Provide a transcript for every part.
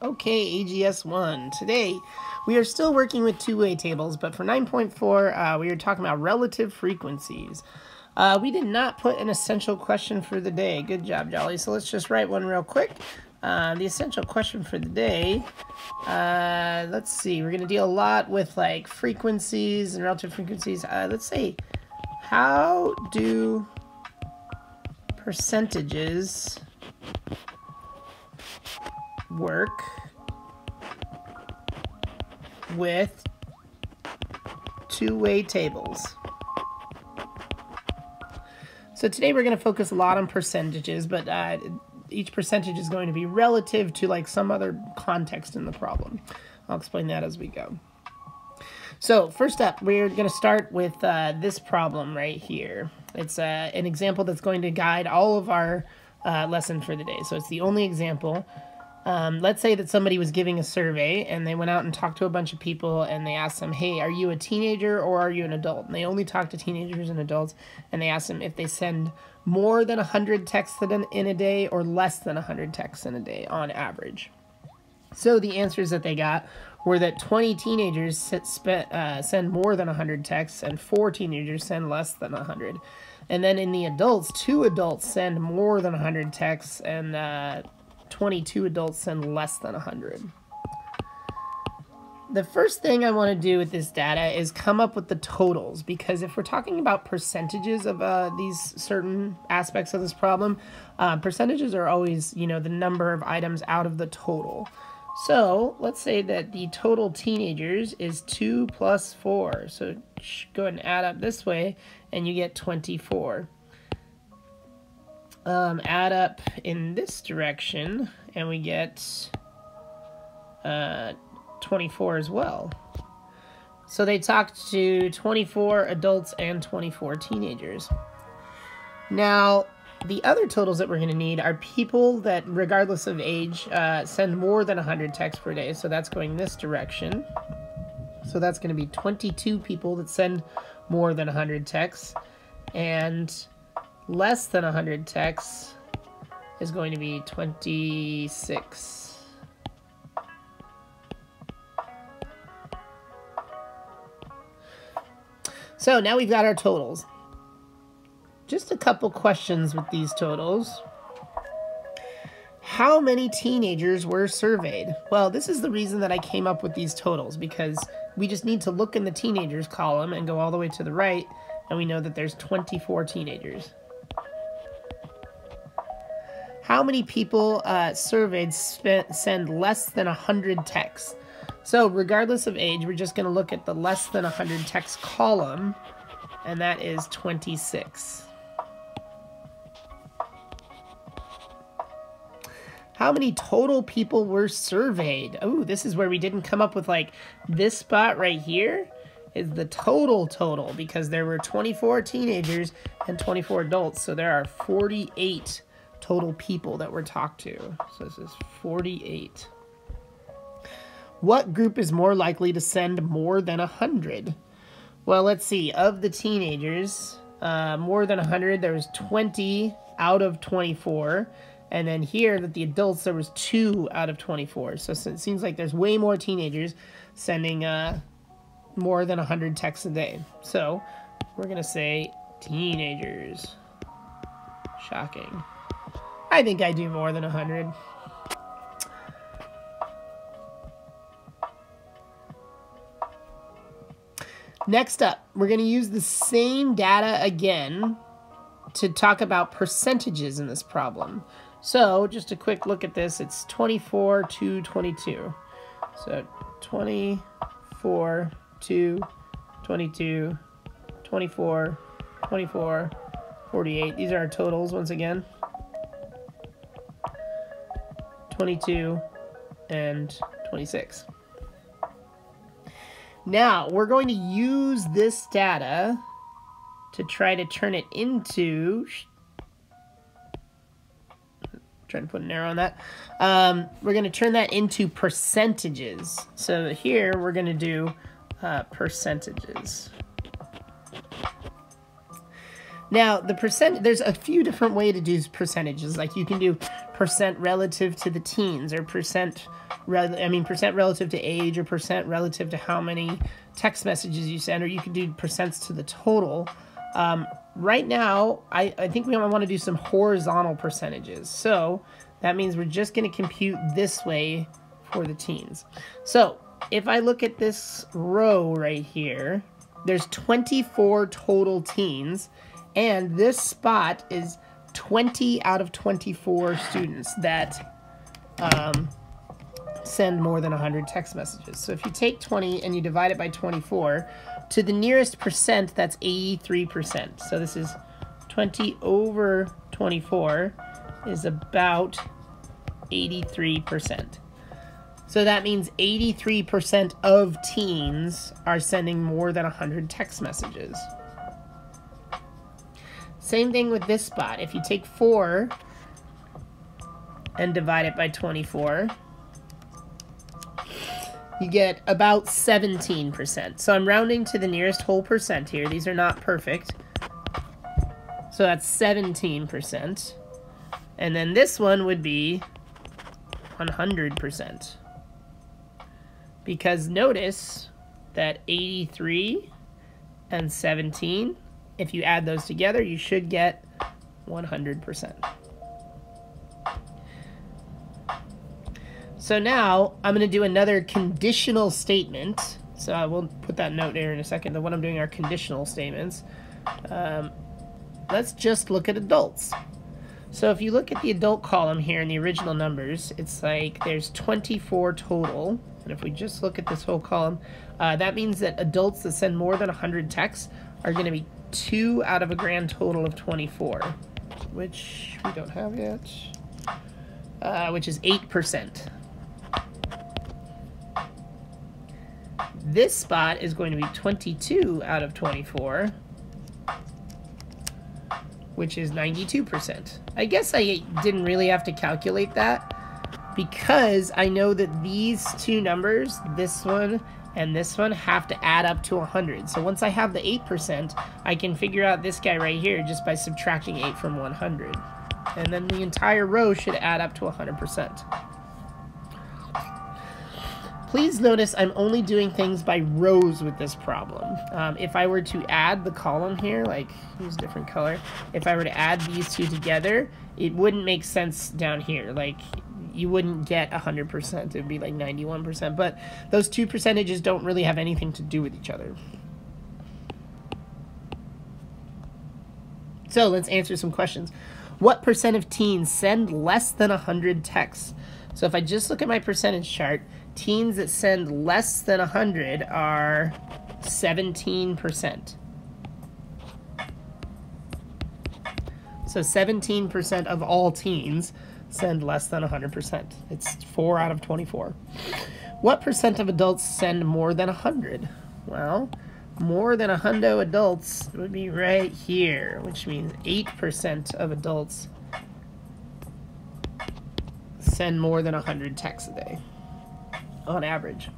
Okay, AGS1. Today, we are still working with two-way tables, but for 9.4, we are talking about relative frequencies. We did not put an essential question for the day. Good job, Jolly. So let's just write one real quick. The essential question for the day, let's see, we're going to deal a lot with like frequencies and relative frequencies. Let's say, how do percentages work with two-way tables? So today we're going to focus a lot on percentages, but each percentage is going to be relative to like some other context in the problem. I'll explain that as we go. So first up, we're going to start with this problem right here. It's an example that's going to guide all of our lesson for the day. So it's the only example. Let's say that somebody was giving a survey and they went out and talked to a bunch of people and they asked them, hey, are you a teenager or are you an adult? And they only talk to teenagers and adults, and they asked them if they send more than 100 texts in a day or less than 100 texts in a day on average. So the answers that they got were that 20 teenagers send more than 100 texts and 4 teenagers send less than 100. And then in the adults, 2 adults send more than 100 texts and 22 adults send less than 100. The first thing I want to do with this data is come up with the totals, because if we're talking about percentages of these certain aspects of this problem, percentages are always, the number of items out of the total. So let's say that the total teenagers is 2 plus 4. So go ahead and add up this way and you get 24. Add up in this direction and we get 24 as well. So they talked to 24 adults and 24 teenagers. Now, the other totals that we're going to need are people that, regardless of age, send more than 100 texts per day. So that's going this direction. So that's going to be 22 people that send more than 100 texts. And less than 100 texts is going to be 26. So now we've got our totals. Just a couple questions with these totals. How many teenagers were surveyed? Well, this is the reason that I came up with these totals, because we just need to look in the teenagers column and go all the way to the right, and we know that there's 24 teenagers. How many people surveyed send less than 100 texts? So regardless of age, we're just going to look at the less than 100 text column, and that is 26. How many total people were surveyed? Oh, this is where we didn't come up with like this spot right here is the total, because there were 24 teenagers and 24 adults, so there are 48 total people that were talked to. So this is 48. What group is more likely to send more than 100? Well, let's see. Of the teenagers, more than 100, there was 20 out of 24. And then here, that the adults, there was 2 out of 24. So it seems like there's way more teenagers sending more than 100 texts a day. So we're going to say teenagers. Shocking. I think I do more than 100. Next up, we're going to use the same data again to talk about percentages in this problem. So just a quick look at this. It's 24 to 22. So 24 to 22, 24, 24, 48. These are our totals once again. 22 and 26. Now, we're going to use this data to try to turn it into... Trying to put an arrow on that. We're going to turn that into percentages. So here, we're going to do percentages. Now, there's a few different ways to do percentages. Like you can do percent relative to the teens, or percent relative to age, or percent relative to how many text messages you send, or you could do percents to the total. Right now, I think we want to do some horizontal percentages. So that means we're just going to compute this way for the teens. So if I look at this row right here, there's 24 total teens, and this spot is 20 out of 24 students that send more than 100 text messages. So if you take 20 and you divide it by 24, to the nearest percent, that's 83%. So this is 20 over 24 is about 83%. So that means 83% of teens are sending more than 100 text messages. Same thing with this spot. If you take 4 and divide it by 24, you get about 17%. So I'm rounding to the nearest whole percent here. These are not perfect. So that's 17%. And then this one would be 100%. Because notice that 83 and 17, if you add those together, you should get 100%. So now I'm going to do another conditional statement. So I will put that note there in a second. The one I'm doing are conditional statements. Let's just look at adults. So if you look at the adult column here in the original numbers, it's like there's 24 total. And if we just look at this whole column, that means that adults that send more than 100 texts are going to be 2 out of a grand total of 24, which we don't have yet, which is 8%. This spot is going to be 22 out of 24, which is 92%. I guess I didn't really have to calculate that because I know that these two numbers, this one and this one, have to add up to 100. So once I have the 8%, I can figure out this guy right here just by subtracting 8 from 100. And then the entire row should add up to 100%. Please notice I'm only doing things by rows with this problem. If I were to add the column here, like use a different color, if I were to add these two together, it wouldn't make sense down here. Like you wouldn't get 100%, it would be like 91%, but those two percentages don't really have anything to do with each other. So let's answer some questions. What percent of teens send less than 100 texts? So if I just look at my percentage chart, teens that send less than 100 are 17%. So 17% of all teens send less than 100%. It's 4 out of 24. What percent of adults send more than 100? Well, more than 100 adults would be right here, which means 8% of adults send more than 100 texts a day on average.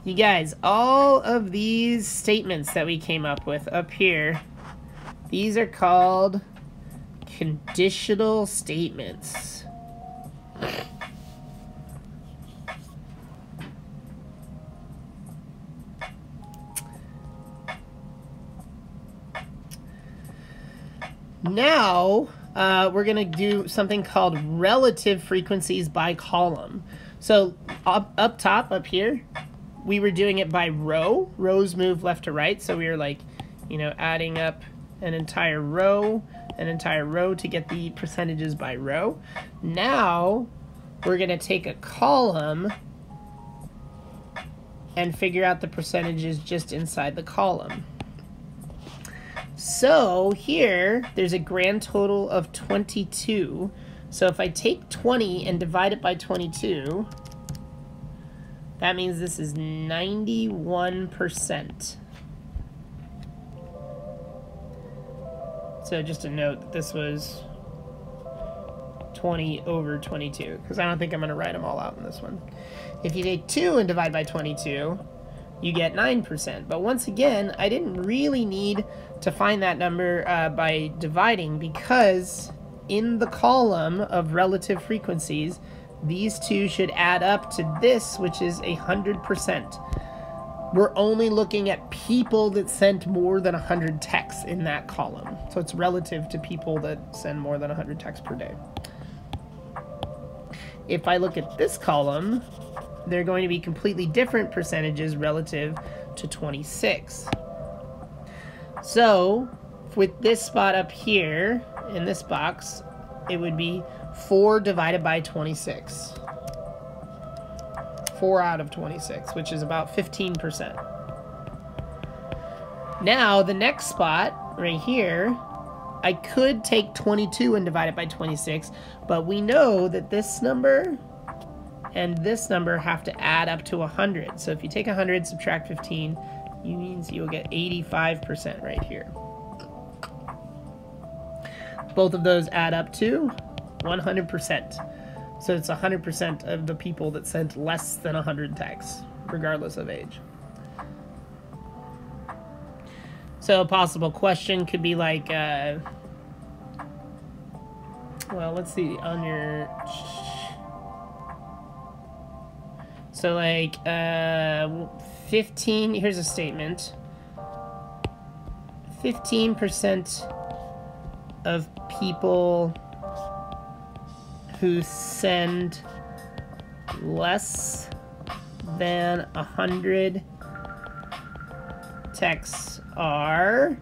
You guys, all of these statements that we came up with up here, these are called conditional statements. Now, we're going to do something called relative frequencies by column. So up top, up here, we were doing it by row. Rows move left to right, so we were like, adding up an entire row to get the percentages by row. Now, we're going to take a column and figure out the percentages just inside the column. So here, there's a grand total of 22. So if I take 20 and divide it by 22, that means this is 91%. So just a note that this was 20 over 22, because I don't think I'm going to write them all out in this one. If you take 2 and divide by 22, you get 9%. But once again, I didn't really need to find that number by dividing, because in the column of relative frequencies, these two should add up to this, which is 100%. We're only looking at people that sent more than 100 texts in that column. So it's relative to people that send more than 100 texts per day. If I look at this column, they're going to be completely different percentages relative to 26. So with this spot up here in this box, it would be 4 divided by 26. 4 out of 26, which is about 15%. Now, the next spot right here, I could take 22 and divide it by 26, but we know that this number and this number have to add up to 100. So if you take 100, subtract 15, it means you'll get 85% right here. Both of those add up to 100%. So it's 100% of the people that sent less than 100 texts, regardless of age. So a possible question could be like, well, let's see, on your... So like 15, here's a statement. 15% of people who send less than 100 texts are,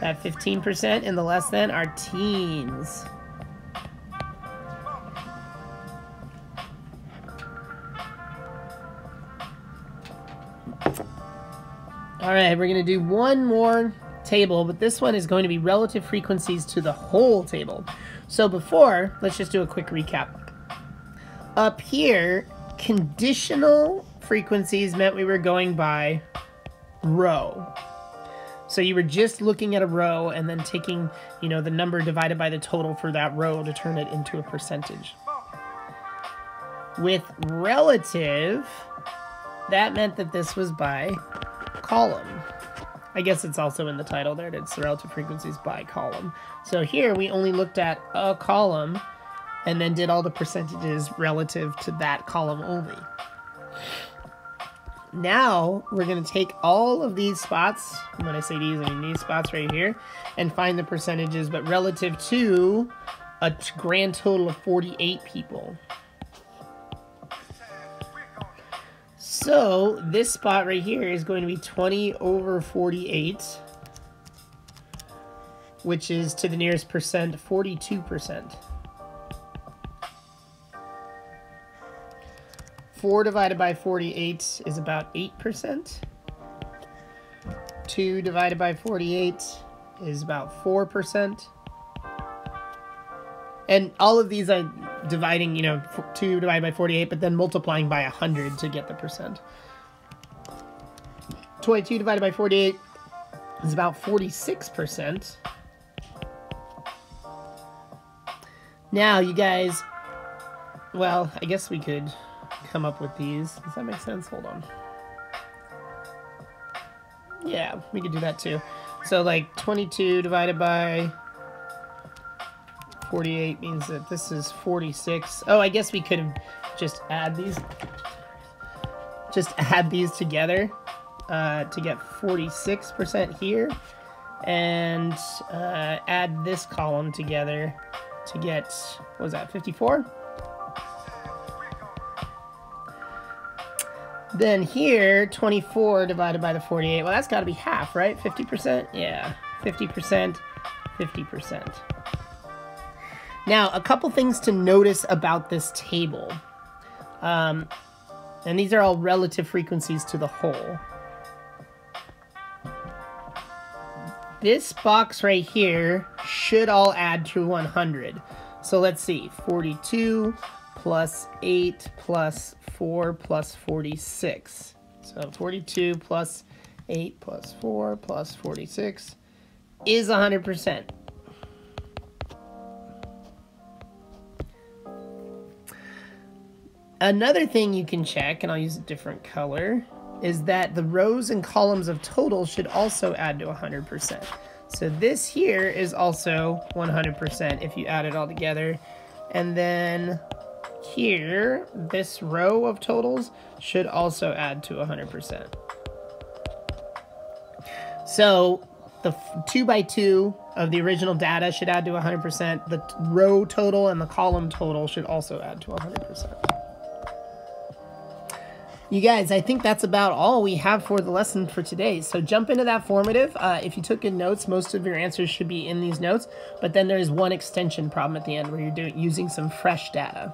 that 15% and the less than are teens. All right, we're gonna do one more table, but this one is going to be relative frequencies to the whole table. So before, let's just do a quick recap. Up here, conditional frequencies meant we were going by row. So you were just looking at a row and then taking, you know, the number divided by the total for that row to turn it into a percentage. With relative, that meant that this was by column. I guess it's also in the title there, it's the relative frequencies by column. So here we only looked at a column and then did all the percentages relative to that column only. Now we're going to take all of these spots, when I say these, I mean these spots right here, and find the percentages, but relative to a grand total of 48 people. So this spot right here is going to be 20 over 48, which is to the nearest percent 42%. 4 divided by 48 is about 8%. 2 divided by 48 is about 4%. And all of these are dividing, you know, 2 divided by 48, but then multiplying by 100 to get the percent. 22 divided by 48 is about 46%. Now, you guys, well, I guess we could come up with these. Does that make sense? Hold on. Yeah, we could do that too. So, like, 22 divided by 48 means that this is 46. Oh, I guess we could have just add these together to get 46% here, and add this column together to get, what was that, 54? Then here, 24 divided by the 48, well, that's got to be half, right? 50%? Yeah, 50%, 50%. Now, a couple things to notice about this table. And these are all relative frequencies to the whole. This box right here should all add to 100. So let's see, 42 plus 8 plus 4 plus 46. So 42 plus 8 plus 4 plus 46 is 100%. Another thing you can check, and I'll use a different color, is that the rows and columns of total should also add to 100%. So this here is also 100% if you add it all together. And then here, this row of totals should also add to 100%. So the 2 by 2 of the original data should add to 100%. The row total and the column total should also add to 100%. You guys, I think that's about all we have for the lesson for today. So jump into that formative. If you took good notes, most of your answers should be in these notes. But then there's one extension problem at the end where you're using some fresh data.